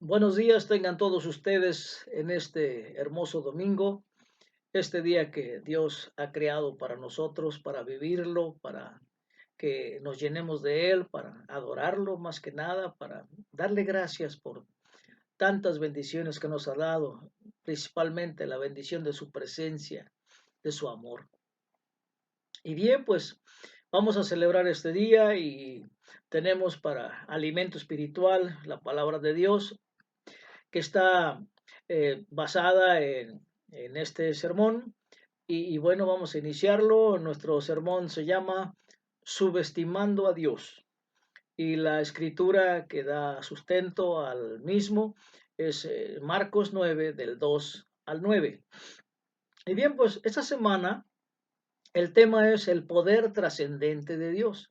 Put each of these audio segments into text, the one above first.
Buenos días tengan todos ustedes en este hermoso domingo, este día que Dios ha creado para nosotros, para vivirlo, para que nos llenemos de Él, para adorarlo más que nada, para darle gracias por tantas bendiciones que nos ha dado, principalmente la bendición de su presencia, de su amor. Y bien, pues vamos a celebrar este día y tenemos para alimento espiritual la palabra de Dios que está basada en este sermón. Y bueno, vamos a iniciarlo. Nuestro sermón se llama Subestimando a Dios. Y la escritura que da sustento al mismo es Marcos 9, del 2 al 9. Y bien, pues esta semana el tema es el poder trascendente de Dios.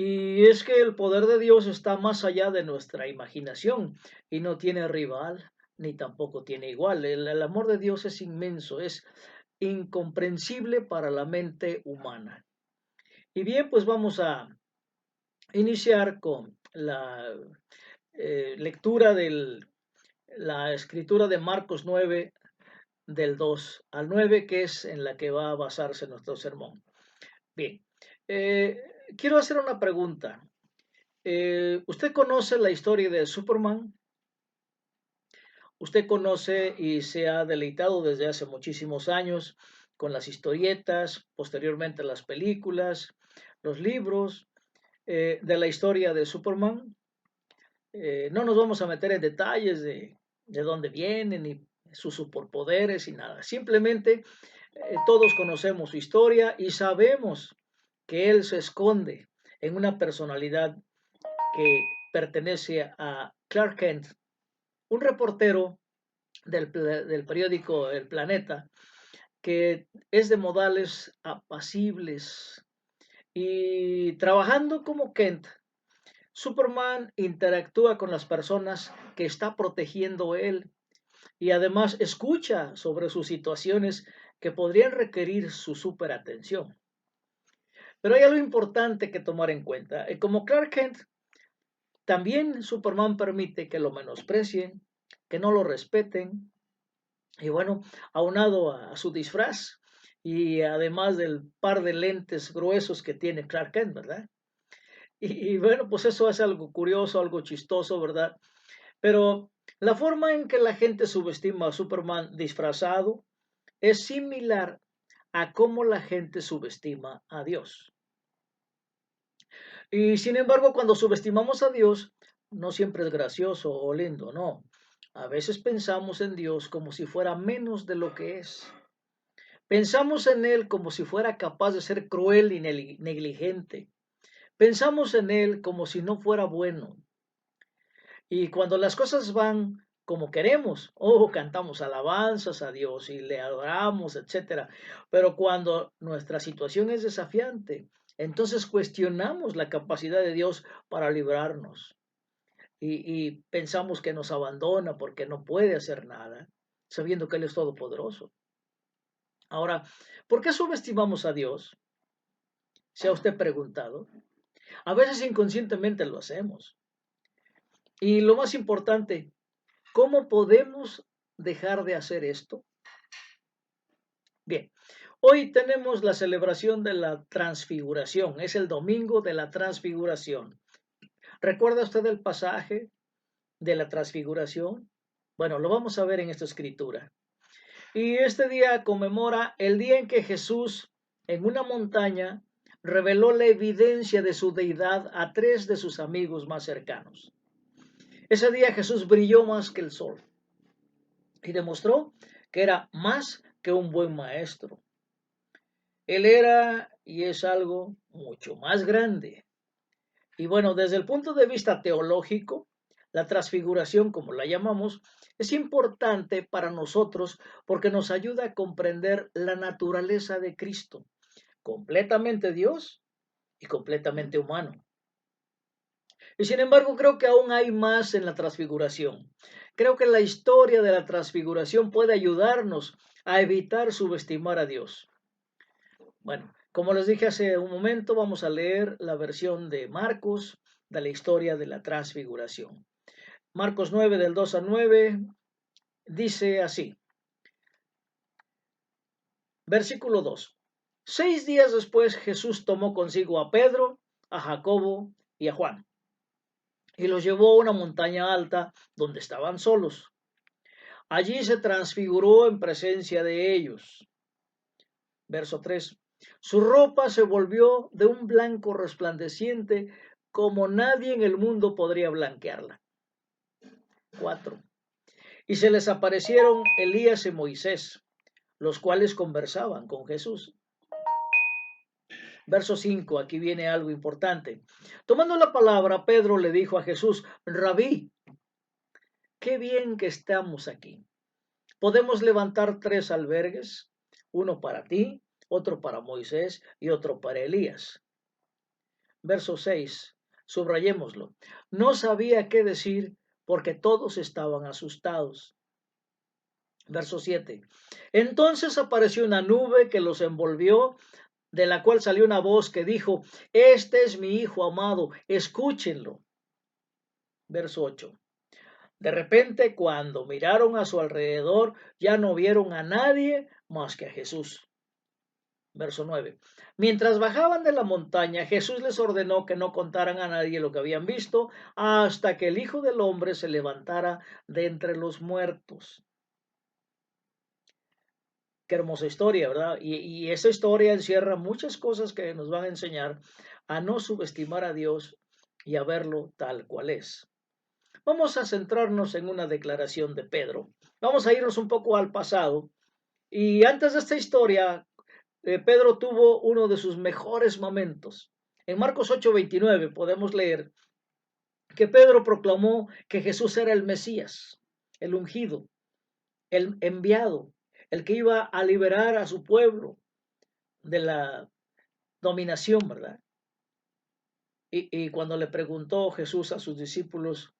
Y es que el poder de Dios está más allá de nuestra imaginación y no tiene rival ni tampoco tiene igual. El amor de Dios es inmenso, es incomprensible para la mente humana. Y bien, pues vamos a iniciar con la lectura de la escritura de Marcos 9, del 2 al 9, que es en la que va a basarse nuestro sermón. Bien, eh, quiero hacer una pregunta. ¿Usted conoce la historia de Superman? Usted conoce y se ha deleitado desde hace muchísimos años con las historietas, posteriormente las películas, los libros de la historia de Superman. No nos vamos a meter en detalles de dónde vienen ni sus superpoderes y nada. Simplemente todos conocemos su historia y sabemos que él se esconde en una personalidad que pertenece a Clark Kent, un reportero del periódico El Planeta, que es de modales apacibles. Y trabajando como Kent, Superman interactúa con las personas que está protegiendo él y además escucha sobre sus situaciones que podrían requerir su superatención. Pero hay algo importante que tomar en cuenta. Como Clark Kent, también Superman permite que lo menosprecien, que no lo respeten. Y bueno, aunado a su disfraz y además del par de lentes gruesos que tiene Clark Kent, ¿verdad? Y bueno, pues eso es algo curioso, algo chistoso, ¿verdad? Pero la forma en que la gente subestima a Superman disfrazado es similar a cómo la gente subestima a Dios. Y sin embargo, cuando subestimamos a Dios, no siempre es gracioso o lindo, no. A veces pensamos en Dios como si fuera menos de lo que es. Pensamos en Él como si fuera capaz de ser cruel y negligente. Pensamos en Él como si no fuera bueno. Y cuando las cosas van como queremos, cantamos alabanzas a Dios y le adoramos, etcétera. Pero cuando nuestra situación es desafiante, entonces cuestionamos la capacidad de Dios para librarnos y pensamos que nos abandona porque no puede hacer nada, sabiendo que Él es todopoderoso. Ahora, ¿por qué subestimamos a Dios? ¿Se ha usted preguntado? A veces inconscientemente lo hacemos. Y lo más importante, ¿cómo podemos dejar de hacer esto? Bien, hoy tenemos la celebración de la transfiguración. Es el domingo de la transfiguración. ¿Recuerda usted el pasaje de la transfiguración? Bueno, lo vamos a ver en esta escritura. Y este día conmemora el día en que Jesús, en una montaña, reveló la evidencia de su deidad a tres de sus amigos más cercanos. Ese día Jesús brilló más que el sol y demostró que era más que un buen maestro. Él era y es algo mucho más grande. Y bueno, desde el punto de vista teológico, la transfiguración, como la llamamos, es importante para nosotros porque nos ayuda a comprender la naturaleza de Cristo, completamente Dios y completamente humano. Y sin embargo, creo que aún hay más en la transfiguración. Creo que la historia de la transfiguración puede ayudarnos a evitar subestimar a Dios. Bueno, como les dije hace un momento, vamos a leer la versión de Marcos de la historia de la transfiguración. Marcos 9 del 2 al 9 dice así. Versículo 2. 6 días después Jesús tomó consigo a Pedro, a Jacobo y a Juan, y los llevó a una montaña alta donde estaban solos. Allí se transfiguró en presencia de ellos. Verso 3. Su ropa se volvió de un blanco resplandeciente como nadie en el mundo podría blanquearla. 4. Y se les aparecieron Elías y Moisés, los cuales conversaban con Jesús. Verso 5, aquí viene algo importante. Tomando la palabra, Pedro le dijo a Jesús, Rabí, qué bien que estamos aquí. Podemos levantar 3 albergues, uno para ti, otro para Moisés y otro para Elías. Verso 6, subrayémoslo. No sabía qué decir porque todos estaban asustados. Verso 7. Entonces apareció una nube que los envolvió, de la cual salió una voz que dijo, este es mi Hijo amado, escúchenlo. Verso 8. De repente, cuando miraron a su alrededor, ya no vieron a nadie más que a Jesús. Verso 9. Mientras bajaban de la montaña, Jesús les ordenó que no contaran a nadie lo que habían visto hasta que el Hijo del Hombre se levantara de entre los muertos. Qué hermosa historia, ¿verdad? Y esta historia encierra muchas cosas que nos van a enseñar a no subestimar a Dios y a verlo tal cual es. Vamos a centrarnos en una declaración de Pedro. Vamos a irnos un poco al pasado. Y antes de esta historia, Pedro tuvo uno de sus mejores momentos. En Marcos 8:29 podemos leer que Pedro proclamó que Jesús era el Mesías, el ungido, el enviado, el que iba a liberar a su pueblo de la dominación, ¿verdad? Y cuando le preguntó Jesús a sus discípulos,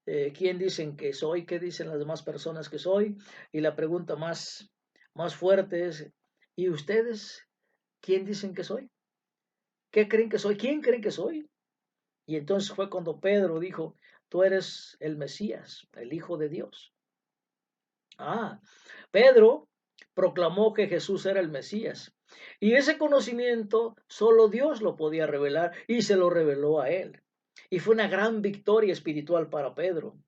¿quién dicen que soy? ¿Qué dicen las demás personas que soy? Y la pregunta más fuerte es, ¿y ustedes quién dicen que soy? ¿Qué creen que soy? ¿Quién creen que soy? Y entonces fue cuando Pedro dijo, tú eres el Mesías, el Hijo de Dios. Pedro proclamó que Jesús era el Mesías. Y ese conocimiento solo Dios lo podía revelar y se lo reveló a él. Y fue una gran victoria espiritual para Pedro.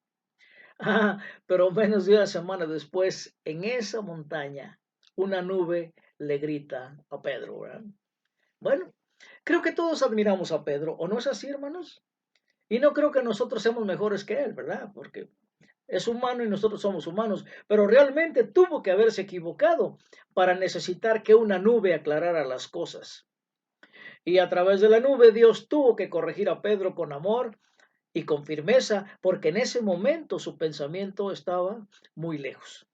Pero menos de una semana después, en esa montaña, una nube le grita a Pedro, ¿verdad? Bueno, creo que todos admiramos a Pedro, ¿o no es así, hermanos? Y no creo que nosotros seamos mejores que él, ¿verdad? Porque es humano y nosotros somos humanos, pero realmente tuvo que haberse equivocado para necesitar que una nube aclarara las cosas. Y a través de la nube Dios tuvo que corregir a Pedro con amor y con firmeza, porque en ese momento su pensamiento estaba muy lejos.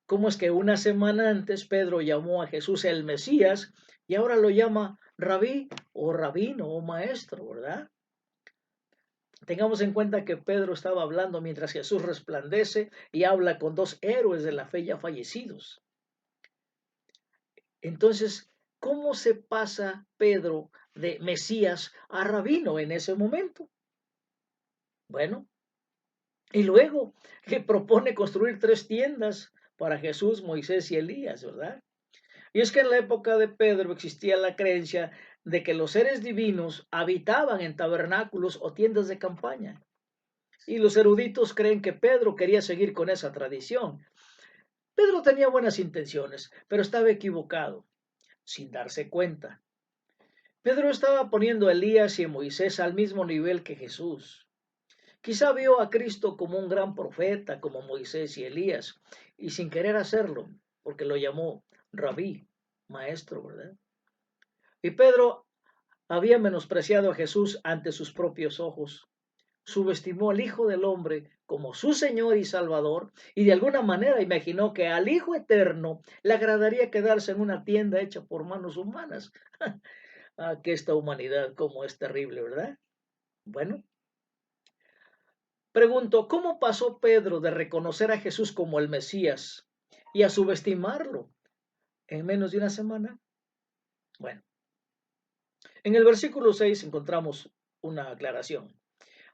¿Cómo es que una semana antes Pedro llamó a Jesús el Mesías y ahora lo llama rabí o rabino o maestro, ¿verdad? Tengamos en cuenta que Pedro estaba hablando mientras Jesús resplandece y habla con 2 héroes de la fe ya fallecidos. Entonces, ¿cómo se pasa Pedro de Mesías a rabino en ese momento? Bueno, y luego que propone construir 3 tiendas para Jesús, Moisés y Elías, ¿verdad? Y es que en la época de Pedro existía la creencia de que los seres divinos habitaban en tabernáculos o tiendas de campaña. Y los eruditos creen que Pedro quería seguir con esa tradición. Pedro tenía buenas intenciones, pero estaba equivocado, sin darse cuenta. Pedro estaba poniendo a Elías y a Moisés al mismo nivel que Jesús. Quizá vio a Cristo como un gran profeta, como Moisés y Elías, y sin querer hacerlo, porque lo llamó rabí, maestro, ¿verdad? Y Pedro había menospreciado a Jesús ante sus propios ojos. Subestimó al Hijo del Hombre como su Señor y Salvador y de alguna manera imaginó que al Hijo Eterno le agradaría quedarse en una tienda hecha por manos humanas. Que esta humanidad como es terrible, ¿verdad? Bueno, pregunto, ¿cómo pasó Pedro de reconocer a Jesús como el Mesías y a subestimarlo en menos de una semana? Bueno, en el versículo 6 encontramos una aclaración.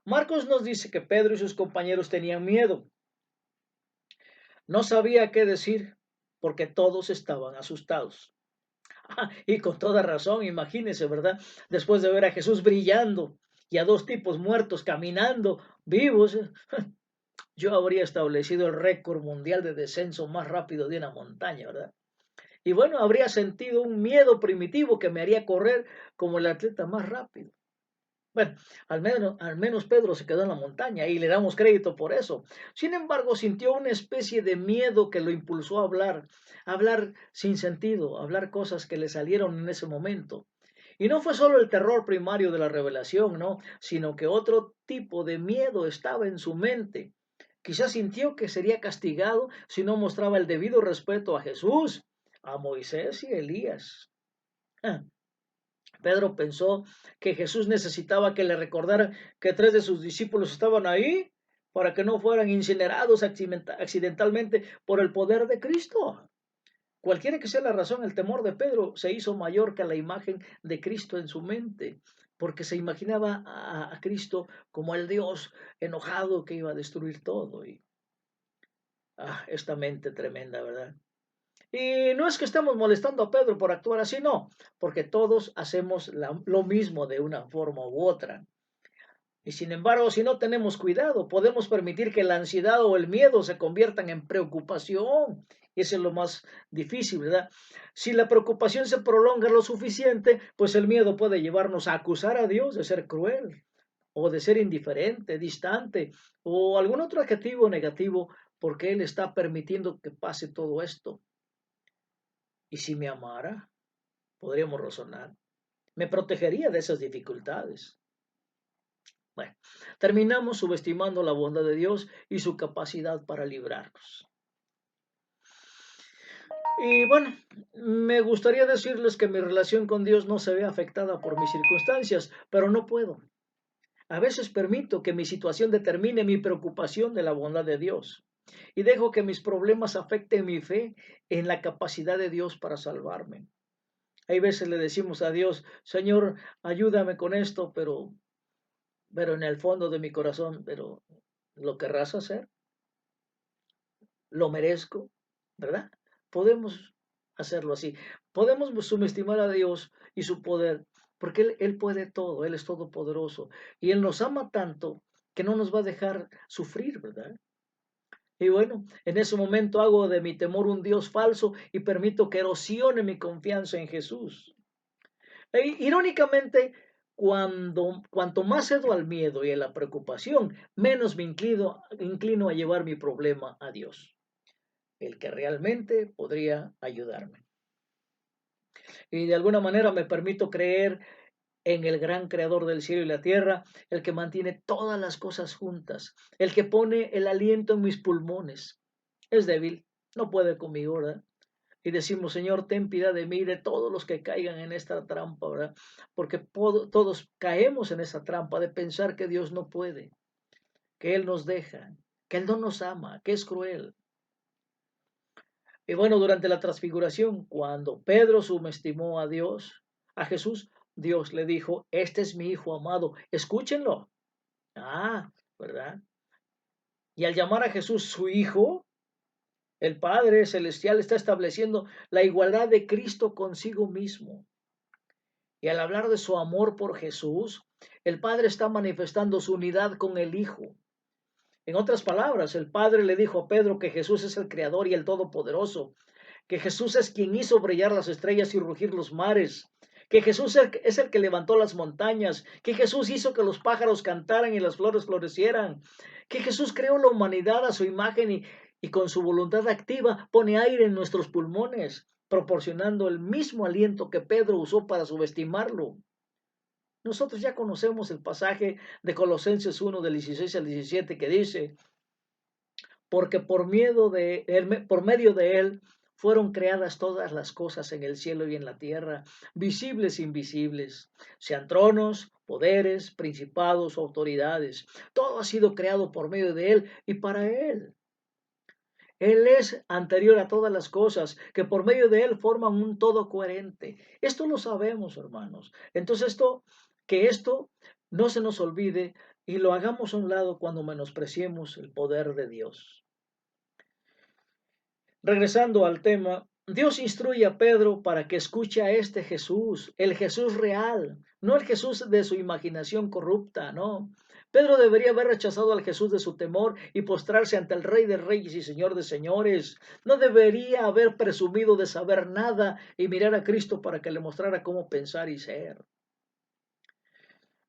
Marcos nos dice que Pedro y sus compañeros tenían miedo. No sabía qué decir porque todos estaban asustados. Y con toda razón, imagínense, ¿verdad? Después de ver a Jesús brillando y a dos tipos muertos caminando vivos, yo habría establecido el récord mundial de descenso más rápido de una montaña, ¿verdad? Y bueno, habría sentido un miedo primitivo que me haría correr como el atleta más rápido. Bueno, al menos Pedro se quedó en la montaña y le damos crédito por eso. Sin embargo, sintió una especie de miedo que lo impulsó a hablar sin sentido, a hablar cosas que le salieron en ese momento. Y no fue solo el terror primario de la revelación, ¿no? Sino que otro tipo de miedo estaba en su mente. Quizás sintió que sería castigado si no mostraba el debido respeto a Jesús, a Moisés y Elías. Ah, Pedro pensó que Jesús necesitaba que le recordara que tres de sus discípulos estaban ahí para que no fueran incinerados accidentalmente por el poder de Cristo. Cualquiera que sea la razón, el temor de Pedro se hizo mayor que la imagen de Cristo en su mente, porque se imaginaba a Cristo como el Dios enojado que iba a destruir todo. Y esta mente tremenda, ¿verdad? Y no es que estemos molestando a Pedro por actuar así, no, porque todos hacemos lo mismo de una forma u otra. Y sin embargo, si no tenemos cuidado, podemos permitir que la ansiedad o el miedo se conviertan en preocupación. Y eso es lo más difícil, ¿verdad? Si la preocupación se prolonga lo suficiente, pues el miedo puede llevarnos a acusar a Dios de ser cruel o de ser indiferente, distante o algún otro adjetivo negativo porque Él está permitiendo que pase todo esto. ¿Y si me amara? Podríamos razonar. Me protegería de esas dificultades. Bueno, terminamos subestimando la bondad de Dios y su capacidad para librarnos. Y bueno, me gustaría decirles que mi relación con Dios no se ve afectada por mis circunstancias, pero no puedo. A veces permito que mi situación determine mi preocupación de la bondad de Dios y dejo que mis problemas afecten mi fe en la capacidad de Dios para salvarme. Hay veces le decimos a Dios, Señor, ayúdame con esto, pero en el fondo de mi corazón, pero ¿lo querrás hacer? ¿Lo merezco? ¿Verdad? Podemos hacerlo así. Podemos subestimar a Dios y su poder, porque Él puede todo, Él es todopoderoso. Y Él nos ama tanto que no nos va a dejar sufrir, ¿verdad? Y bueno, en ese momento hago de mi temor un Dios falso y permito que erosione mi confianza en Jesús. Irónicamente, cuanto más cedo al miedo y a la preocupación, menos me inclino a llevar mi problema a Dios, el que realmente podría ayudarme. Y de alguna manera me permito creer en el gran creador del cielo y la tierra, el que mantiene todas las cosas juntas, el que pone el aliento en mis pulmones. Es débil, no puede conmigo, ¿verdad? Y decimos, Señor, ten piedad de mí y de todos los que caigan en esta trampa, ¿verdad? Porque todos caemos en esa trampa de pensar que Dios no puede, que Él nos deja, que Él no nos ama, que es cruel. Y bueno, durante la transfiguración, cuando Pedro subestimó a Dios, a Jesús, Dios le dijo, este es mi hijo amado, escúchenlo. ¿Verdad? Y al llamar a Jesús su hijo, el Padre Celestial está estableciendo la igualdad de Cristo consigo mismo. Y al hablar de su amor por Jesús, el Padre está manifestando su unidad con el Hijo. En otras palabras, el Padre le dijo a Pedro que Jesús es el Creador y el Todopoderoso, que Jesús es quien hizo brillar las estrellas y rugir los mares, que Jesús es el que levantó las montañas, que Jesús hizo que los pájaros cantaran y las flores florecieran, que Jesús creó la humanidad a su imagen y con su voluntad activa pone aire en nuestros pulmones, proporcionando el mismo aliento que Pedro usó para subestimarlo. Nosotros ya conocemos el pasaje de Colosenses 1 del 16 al 17 que dice, porque por medio de él fueron creadas todas las cosas en el cielo y en la tierra, visibles e invisibles, sean tronos, poderes, principados, autoridades. Todo ha sido creado por medio de él y para él. Él es anterior a todas las cosas, que por medio de él forman un todo coherente. Esto lo sabemos, hermanos. Entonces, esto no se nos olvide y lo hagamos a un lado cuando menospreciemos el poder de Dios. Regresando al tema, Dios instruye a Pedro para que escuche a este Jesús, el Jesús real, no el Jesús de su imaginación corrupta, no. Pedro debería haber rechazado al Jesús de su temor y postrarse ante el Rey de Reyes y Señor de Señores. No debería haber presumido de saber nada y mirar a Cristo para que le mostrara cómo pensar y ser.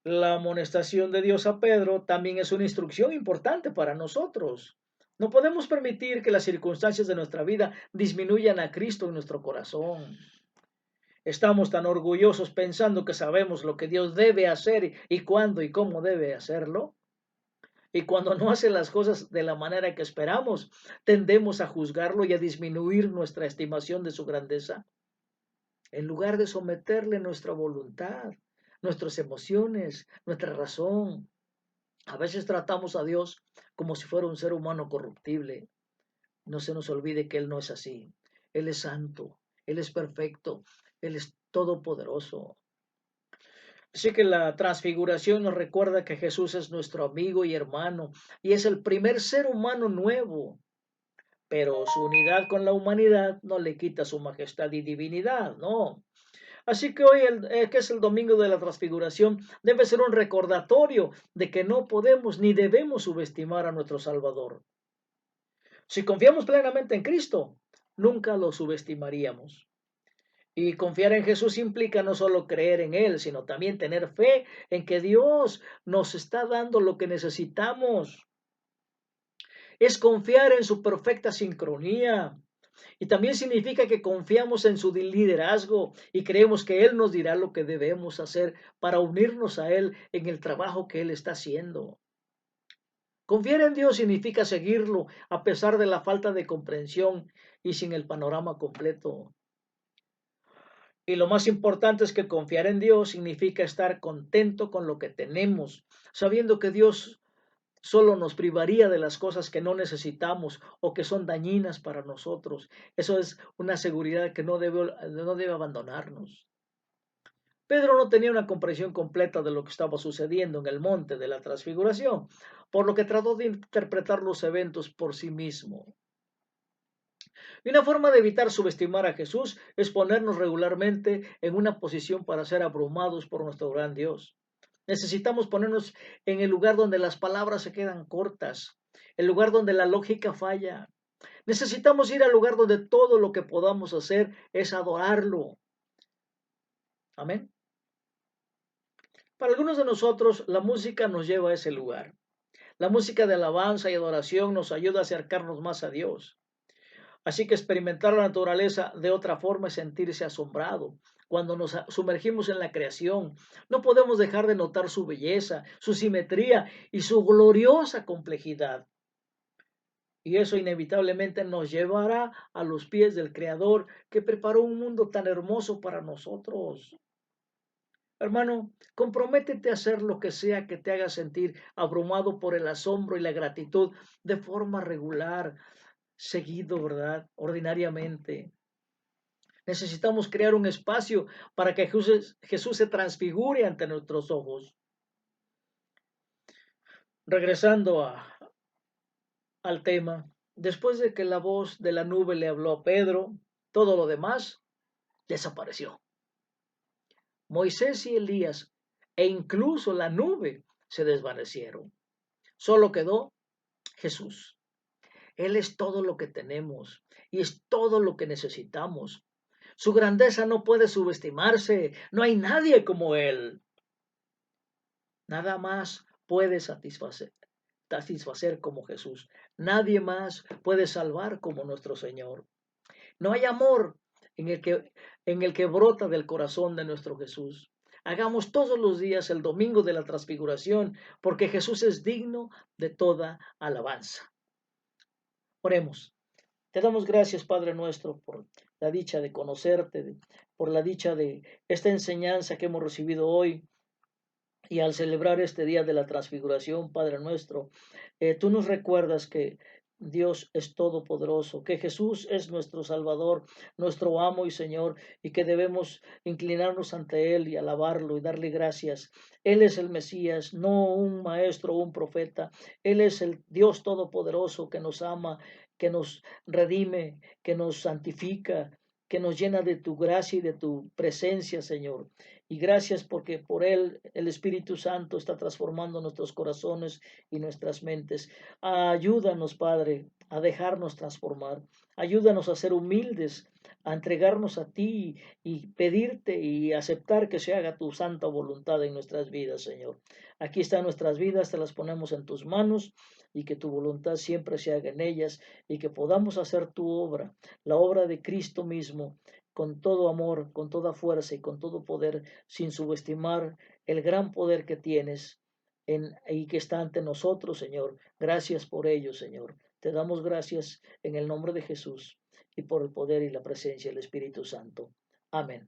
La amonestación de Dios a Pedro también es una instrucción importante para nosotros. No podemos permitir que las circunstancias de nuestra vida disminuyan a Cristo en nuestro corazón. Estamos tan orgullosos pensando que sabemos lo que Dios debe hacer y cuándo y cómo debe hacerlo. Y cuando no hace las cosas de la manera que esperamos, tendemos a juzgarlo y a disminuir nuestra estimación de su grandeza, en lugar de someterle nuestra voluntad, nuestras emociones, nuestra razón. A veces tratamos a Dios como si fuera un ser humano corruptible. No se nos olvide que Él no es así. Él es santo, Él es perfecto, Él es todopoderoso. Así que la transfiguración nos recuerda que Jesús es nuestro amigo y hermano y es el primer ser humano nuevo, pero su unidad con la humanidad no le quita su majestad y divinidad, no. Así que hoy, que es el domingo de la transfiguración, debe ser un recordatorio de que no podemos ni debemos subestimar a nuestro Salvador. Si confiamos plenamente en Cristo, nunca lo subestimaríamos. Y confiar en Jesús implica no solo creer en Él, sino también tener fe en que Dios nos está dando lo que necesitamos. Es confiar en su perfecta sincronía. Y también significa que confiamos en su liderazgo y creemos que Él nos dirá lo que debemos hacer para unirnos a Él en el trabajo que Él está haciendo. Confiar en Dios significa seguirlo a pesar de la falta de comprensión y sin el panorama completo. Y lo más importante es que confiar en Dios significa estar contento con lo que tenemos, sabiendo que Dios solo nos privaría de las cosas que no necesitamos o que son dañinas para nosotros. Eso es una seguridad que no debe abandonarnos. Pedro no tenía una comprensión completa de lo que estaba sucediendo en el monte de la transfiguración, por lo que trató de interpretar los eventos por sí mismo. Y una forma de evitar subestimar a Jesús es ponernos regularmente en una posición para ser abrumados por nuestro gran Dios. Necesitamos ponernos en el lugar donde las palabras se quedan cortas, el lugar donde la lógica falla. Necesitamos ir al lugar donde todo lo que podamos hacer es adorarlo. Amén. Para algunos de nosotros, la música nos lleva a ese lugar. La música de alabanza y adoración nos ayuda a acercarnos más a Dios. Así que experimentar la naturaleza de otra forma es sentirse asombrado. Cuando nos sumergimos en la creación, no podemos dejar de notar su belleza, su simetría y su gloriosa complejidad. Y eso inevitablemente nos llevará a los pies del Creador que preparó un mundo tan hermoso para nosotros. Hermano, comprométete a hacer lo que sea que te haga sentir abrumado por el asombro y la gratitud de forma regular, seguido, ¿verdad? Ordinariamente. Necesitamos crear un espacio para que Jesús se transfigure ante nuestros ojos. Regresando al tema, después de que la voz de la nube le habló a Pedro, todo lo demás desapareció. Moisés y Elías e incluso la nube se desvanecieron. Solo quedó Jesús. Él es todo lo que tenemos y es todo lo que necesitamos. Su grandeza no puede subestimarse. No hay nadie como Él. Nada más puede satisfacer como Jesús. Nadie más puede salvar como nuestro Señor. No hay amor en el que brota del corazón de nuestro Jesús. Hagamos todos los días el domingo de la transfiguración, porque Jesús es digno de toda alabanza. Oremos. Te damos gracias, Padre nuestro, por la dicha de conocerte, por la dicha de esta enseñanza que hemos recibido hoy. Y al celebrar este día de la transfiguración, Padre nuestro, tú nos recuerdas que Dios es todopoderoso, que Jesús es nuestro Salvador, nuestro amo y Señor, y que debemos inclinarnos ante Él y alabarlo y darle gracias. Él es el Mesías, no un maestro o un profeta. Él es el Dios todopoderoso que nos ama, que nos redime, que nos santifica, que nos llena de tu gracia y de tu presencia, Señor. Y gracias porque por Él el Espíritu Santo está transformando nuestros corazones y nuestras mentes. Ayúdanos, Padre, a dejarnos transformar. Ayúdanos a ser humildes, a entregarnos a ti y pedirte y aceptar que se haga tu santa voluntad en nuestras vidas, Señor. Aquí están nuestras vidas, te las ponemos en tus manos y que tu voluntad siempre se haga en ellas y que podamos hacer tu obra, la obra de Cristo mismo, con todo amor, con toda fuerza y con todo poder, sin subestimar el gran poder que tienes y que está ante nosotros, Señor. Gracias por ello, Señor. Te damos gracias en el nombre de Jesús y por el poder y la presencia del Espíritu Santo. Amén.